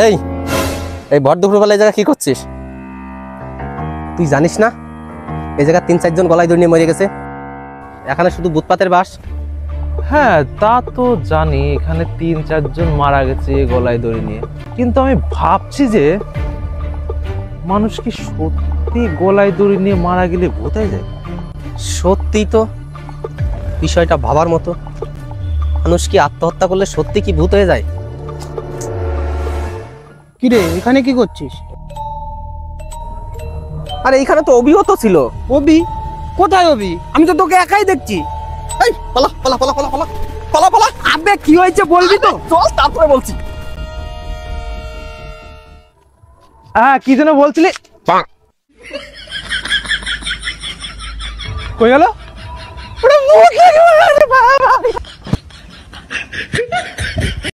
এই এই ভর দুপুরবেলা এই জায়গা কি করছিস? তুই জানিস না এই জায়গা 3-4 জন গলায় দড়ি নিয়ে মরে গেছে? এখানে শুধু ভূতপাতের বাস। হ্যাঁ তা তো জানি, এখানে 3-4 জন মারা গেছে গলায় দড়ি নিয়ে, কিন্তু আমি ভাবছি যে মানুষ কি সত্যি গলায় দড়ি নিয়ে মারা গেলে ভূত হয়ে যায়? সত্যি তো বিষয়টা ভাবার মতো। মানুষ কি আত্মহত্যা করলে সত্যি কি ভূত হয়ে যায়? কিরে এখানে কি করছিস? আরে এইখানে তো অভিও তো ছিল। অবি? কোথায় অবি? আমি তো তোকে একাই দেখছি। এই পালা পালা পালা পালা পালা পালা পালা। আবে কি হয়েছে বলবি তো? চল তারপরে বলছি। হ্যাঁ কি যেন বলছিলি? কই গেল?